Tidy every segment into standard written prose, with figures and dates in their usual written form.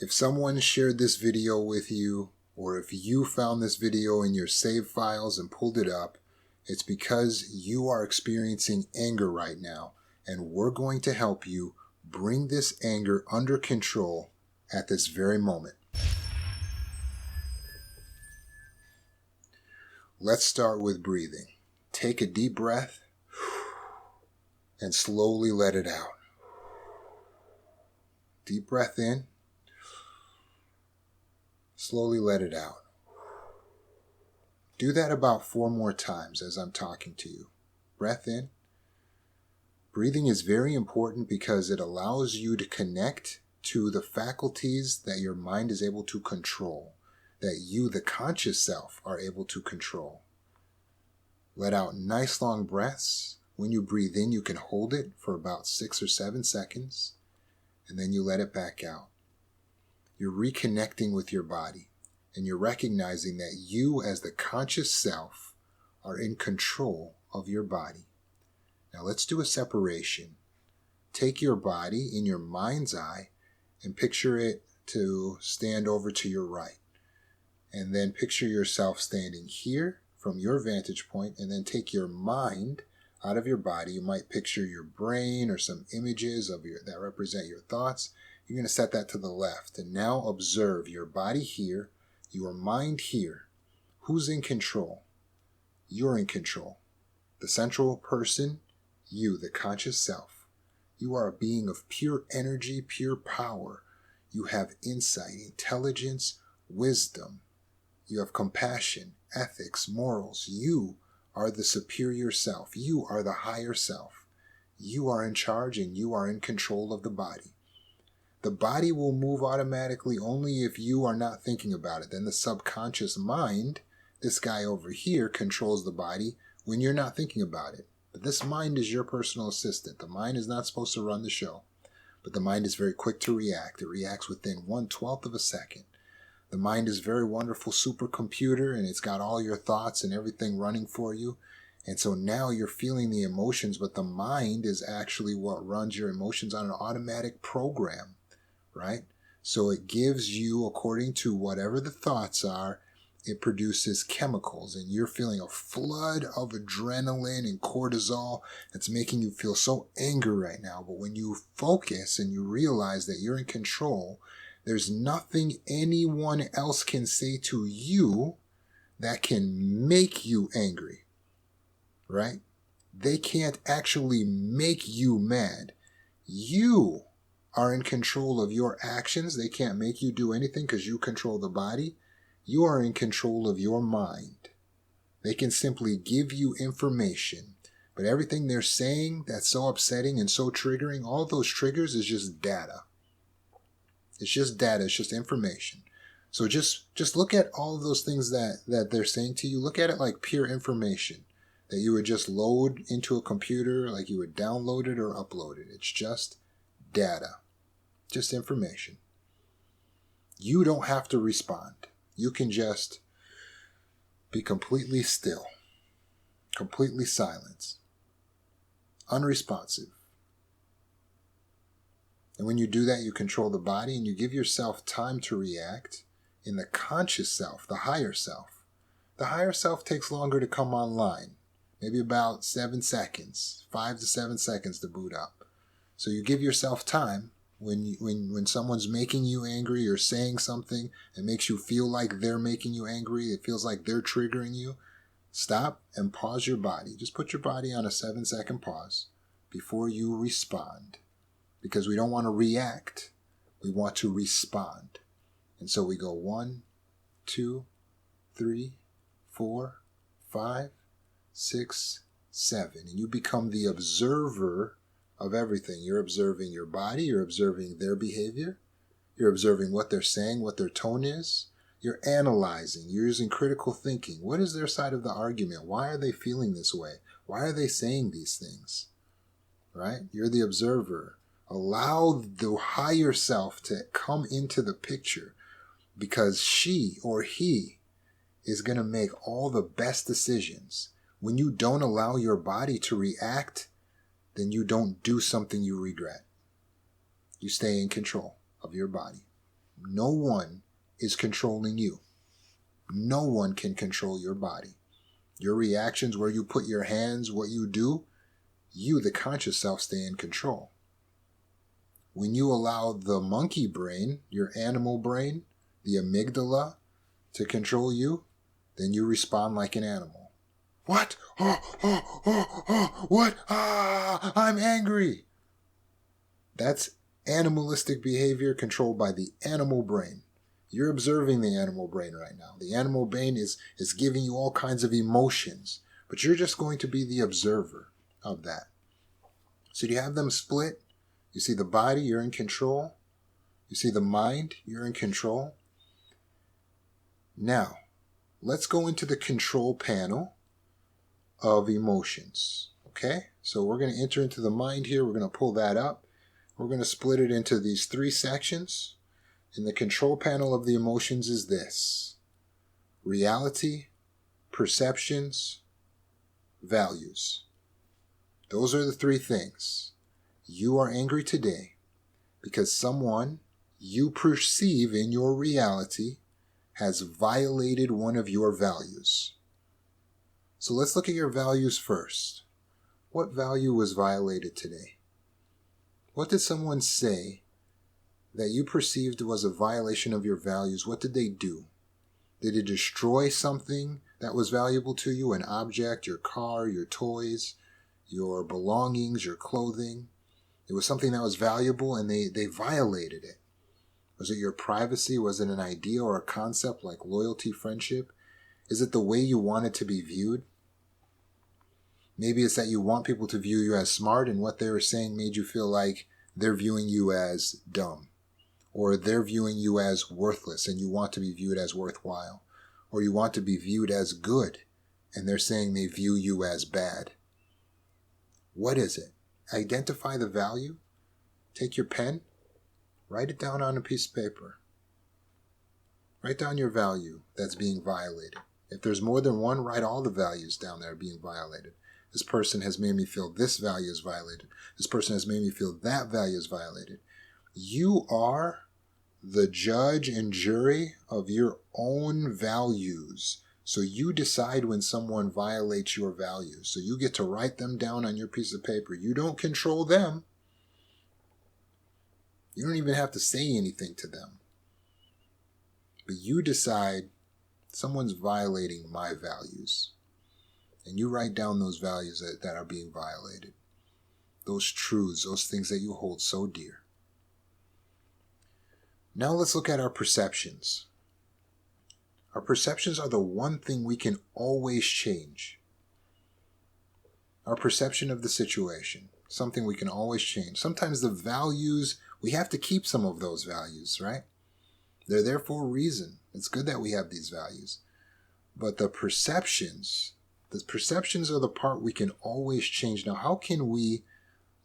If someone shared this video with you, or if you found this video in your save files and pulled it up, it's because you are experiencing anger right now, and we're going to help you bring this anger under control at this very moment. Let's start with breathing. Take a deep breath and slowly let it out. Deep breath in. Slowly let it out. Do that about 4 more times as I'm talking to you. Breath in. Breathing is very important because it allows you to connect to the faculties that your mind is able to control, that you, the conscious self, are able to control. Let out nice long breaths. When you breathe in, you can hold it for about 6 or 7 seconds, and then you let it back out. You're reconnecting with your body, and you're recognizing that you, as the conscious self, are in control of your body. Now let's do a separation. Take your body in your mind's eye and picture it to stand over to your right. And then picture yourself standing here from your vantage point, and then take your mind out of your body. You might picture your brain or some images that represent your thoughts. You're going to set that to the left. And now observe your body here, your mind here. Who's in control? You're in control. The central person, you, the conscious self. You are a being of pure energy, pure power. You have insight, intelligence, wisdom. You have compassion, ethics, morals. You are the superior self. You are the higher self. You are in charge and you are in control of the body. The body will move automatically only if you are not thinking about it. Then the subconscious mind, this guy over here, controls the body when you're not thinking about it. But this mind is your personal assistant. The mind is not supposed to run the show. But the mind is very quick to react. It reacts within 1/12 of a second. The mind is a very wonderful supercomputer, and it's got all your thoughts and everything running for you. And so now you're feeling the emotions, but the mind is actually what runs your emotions on an automatic program. Right? So it gives you, according to whatever the thoughts are, it produces chemicals, and you're feeling a flood of adrenaline and cortisol that's making you feel so angry right now. But when you focus and you realize that you're in control, there's nothing anyone else can say to you that can make you angry. Right? They can't actually make you mad. You are in control of your actions. They can't make you do anything because you control the body. You are in control of your mind. They can simply give you information, but everything they're saying that's so upsetting and so triggering, all those triggers is just data. It's just data. It's just information. So just look at all of those things that they're saying to you. Look at it like pure information that you would just load into a computer, like you would download it or upload it. It's just data, just information. You don't have to respond. You can just be completely still, completely silent, unresponsive. And when you do that, you control the body and you give yourself time to react in the conscious self, the higher self. The higher self takes longer to come online, maybe about 7 seconds, 5 to 7 seconds to boot up. So you give yourself time when someone's making you angry or saying something that makes you feel like they're making you angry, it feels like they're triggering you. Stop and pause your body. Just put your body on a 7-second pause before you respond. Because we don't want to react. We want to respond. And so we go 1, 2, 3, 4, 5, 6, 7. And you become the observer of everything. You're observing your body. You're observing their behavior. You're observing what they're saying, what their tone is. You're analyzing. You're using critical thinking. What is their side of the argument? Why are they feeling this way? Why are they saying these things? Right? You're the observer. Allow the higher self to come into the picture, because she or he is going to make all the best decisions. When you don't allow your body to react, then you don't do something you regret. You stay in control of your body. No one is controlling you. No one can control your body. Your reactions, where you put your hands, what you do, you, the conscious self, stay in control. When you allow the monkey brain, your animal brain, the amygdala, to control you, then you respond like an animal. What? What? I'm angry. That's animalistic behavior controlled by the animal brain. You're observing the animal brain right now. The animal brain is giving you all kinds of emotions, but you're just going to be the observer of that. So do you have them split? You see the body, you're in control. You see the mind, you're in control. Now, let's go into the control panel of emotions. Okay? So we're going to enter into the mind here. We're going to pull that up. We're going to split it into these 3 sections. And the control panel of the emotions is this: reality, perceptions, values. Those are the 3 things. You are angry today because someone you perceive in your reality has violated one of your values. So let's look at your values first. What value was violated today? What did someone say that you perceived was a violation of your values? What did they do? Did it destroy something that was valuable to you? An object, your car, your toys, your belongings, your clothing? It was something that was valuable and they violated it. Was it your privacy? Was it an idea or a concept like loyalty, friendship? Is it the way you want it to be viewed? Maybe it's that you want people to view you as smart, and what they were saying made you feel like they're viewing you as dumb. Or they're viewing you as worthless and you want to be viewed as worthwhile. Or you want to be viewed as good and they're saying they view you as bad. What is it? Identify the value. Take your pen. Write it down on a piece of paper. Write down your value that's being violated. If there's more than one, write all the values down that are being violated. This person has made me feel this value is violated. This person has made me feel that value is violated. You are the judge and jury of your own values. So you decide when someone violates your values. So you get to write them down on your piece of paper. You don't control them. You don't even have to say anything to them. But you decide someone's violating my values. And you write down those values that are being violated. Those truths, those things that you hold so dear. Now let's look at our perceptions. Our perceptions are the one thing we can always change. Our perception of the situation, something we can always change. Sometimes the values, we have to keep some of those values, right? They're there for a reason. It's good that we have these values. But the perceptions are the part we can always change. Now, how can we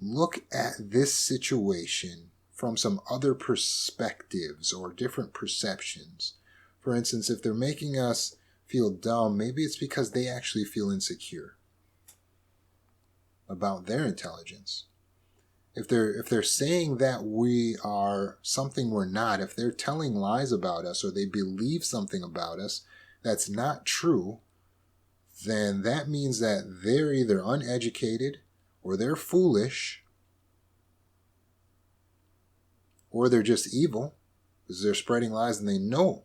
look at this situation from some other perspectives or different perceptions? For instance, if they're making us feel dumb, maybe it's because they actually feel insecure about their intelligence. If they're saying that we are something we're not, if they're telling lies about us or they believe something about us that's not true, then that means that they're either uneducated or they're foolish or they're just evil because they're spreading lies and they know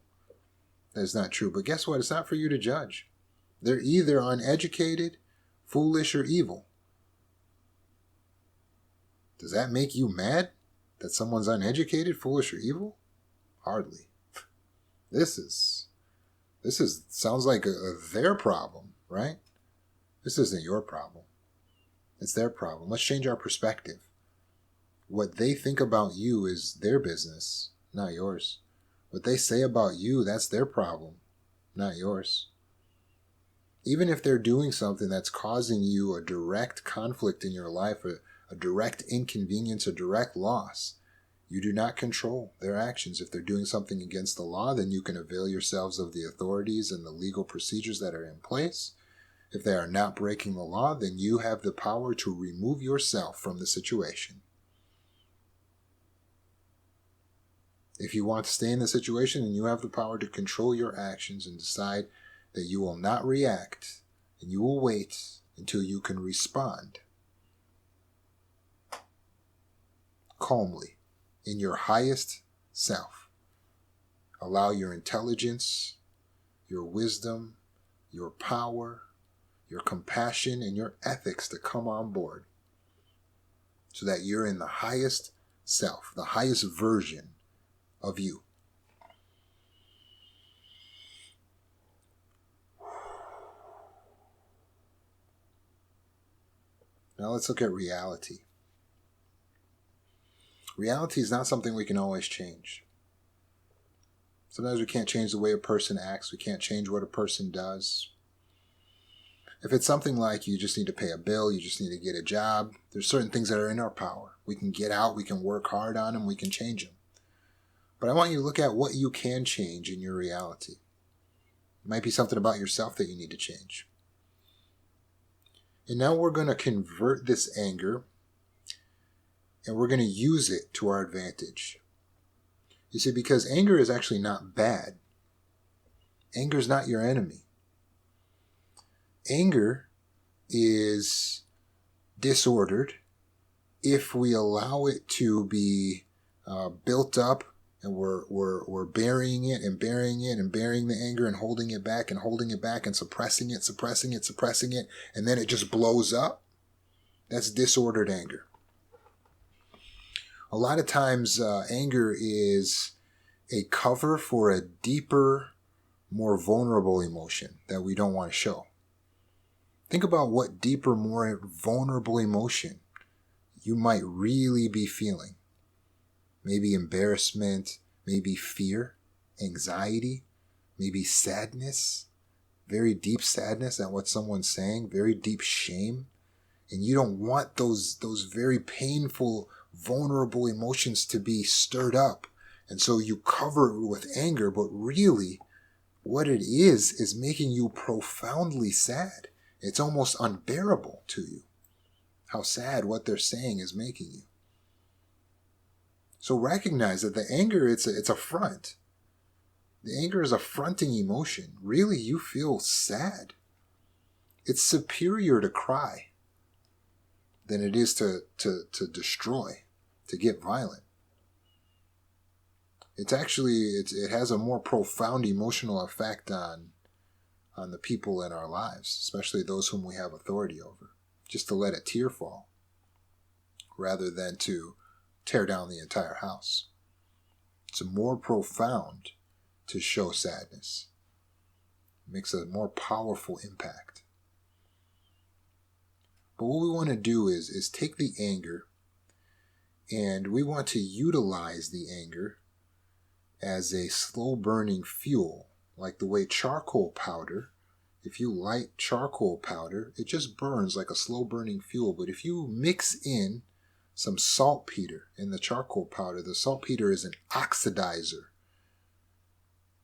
that's not true. But guess what? It's not for you to judge. They're either uneducated, foolish, or evil. Does that make you mad that someone's uneducated, foolish, or evil? Hardly. This sounds like their problem, right? This isn't your problem. It's their problem. Let's change our perspective. What they think about you is their business, not yours. What they say about you, that's their problem, not yours. Even if they're doing something that's causing you a direct conflict in your life, a direct inconvenience, a direct loss, you do not control their actions. If they're doing something against the law, then you can avail yourselves of the authorities and the legal procedures that are in place. If they are not breaking the law, then you have the power to remove yourself from the situation. If you want to stay in the situation, then you have the power to control your actions and decide that you will not react and you will wait until you can respond calmly in your highest self. Allow your intelligence, your wisdom, your power, your compassion, and your ethics to come on board so that you're in the highest self, the highest version of you. Now let's look at reality. Reality is not something we can always change. Sometimes we can't change the way a person acts. We can't change what a person does. If it's something like you just need to pay a bill, you just need to get a job, there's certain things that are in our power. We can get out, we can work hard on them, we can change them. But I want you to look at what you can change in your reality. It might be something about yourself that you need to change. And now we're going to convert this anger and we're going to use it to our advantage. You see, because anger is actually not bad. Anger is not your enemy. Anger is disordered if we allow it to be built up, and we're burying it and burying it and burying the anger and holding it back and suppressing it, and then it just blows up. That's disordered anger. A lot of times anger is a cover for a deeper, more vulnerable emotion that we don't want to show. Think about what deeper, more vulnerable emotion you might really be feeling. Maybe embarrassment, maybe fear, anxiety, maybe sadness, very deep sadness at what someone's saying, very deep shame. And you don't want those very painful, vulnerable emotions to be stirred up. And so you cover it with anger, but really what it is making you profoundly sad. It's almost unbearable to you how sad what they're saying is making you. So recognize that the anger, it's a front. The anger is a fronting emotion. Really, you feel sad. It's superior to cry than it is to destroy, to get violent. It's actually, it has a more profound emotional effect on the people in our lives, especially those whom we have authority over, just to let a tear fall rather than to tear down the entire house. It's more profound to show sadness. It makes a more powerful impact. But what we want to do is take the anger and we want to utilize the anger as a slow burning fuel, like the way charcoal powder, if you light charcoal powder, it just burns like a slow burning fuel. But if you mix in some saltpeter in the charcoal powder, the saltpeter is an oxidizer.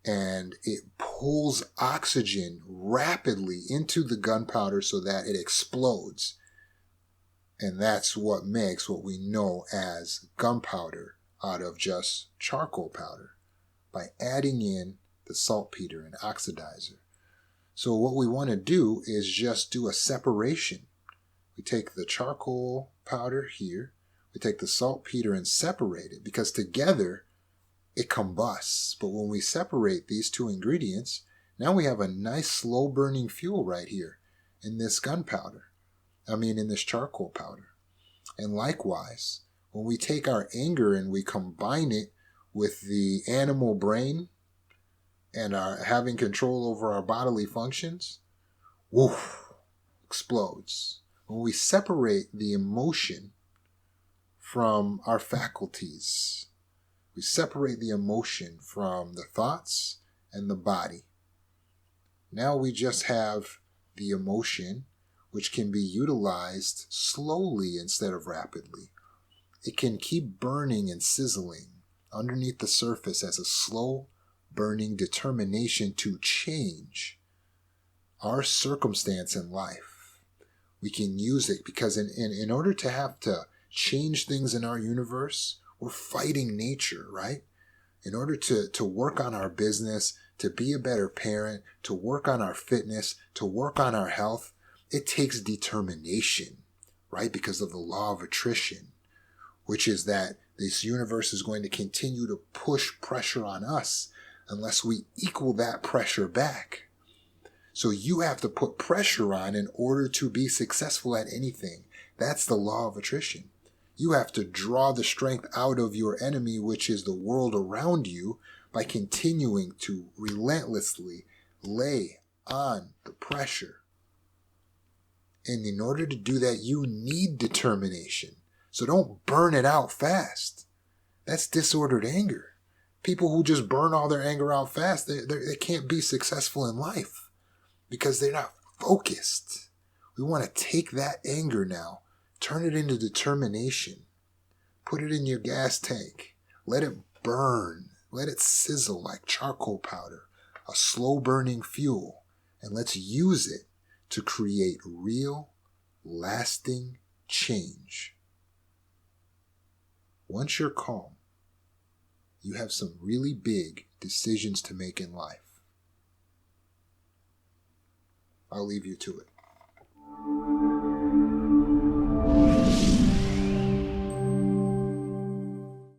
And it pulls oxygen rapidly into the gunpowder so that it explodes. And that's what makes what we know as gunpowder out of just charcoal powder, by adding in the saltpeter and oxidizer. So what we want to do is just do a separation. We take the charcoal powder here, we take the saltpeter and separate it, because together it combusts. But when we separate these two ingredients, now we have a nice slow burning fuel right here in this gunpowder. In this charcoal powder. And likewise, when we take our anger and we combine it with the animal brain and our having control over our bodily functions, woof, explodes. When we separate the emotion from our faculties, we separate the emotion from the thoughts and the body. Now we just have the emotion, which can be utilized slowly instead of rapidly. It can keep burning and sizzling underneath the surface as a slow burning determination to change our circumstance in life. We can use it because in order to have to change things in our universe, we're fighting nature, right? In order to work on our business, to be a better parent, to work on our fitness, to work on our health, it takes determination, right? Because of the law of attrition, which is that this universe is going to continue to push pressure on us unless we equal that pressure back. So you have to put pressure on in order to be successful at anything. That's the law of attrition. You have to draw the strength out of your enemy, which is the world around you, by continuing to relentlessly lay on the pressure. And in order to do that, you need determination. So don't burn it out fast. That's disordered anger. People who just burn all their anger out fast, they can't be successful in life because they're not focused. We want to take that anger now, turn it into determination. Put it in your gas tank. Let it burn. Let it sizzle like charcoal powder, a slow burning fuel. And let's use it to create real, lasting change. Once you're calm, you have some really big decisions to make in life. I'll leave you to it.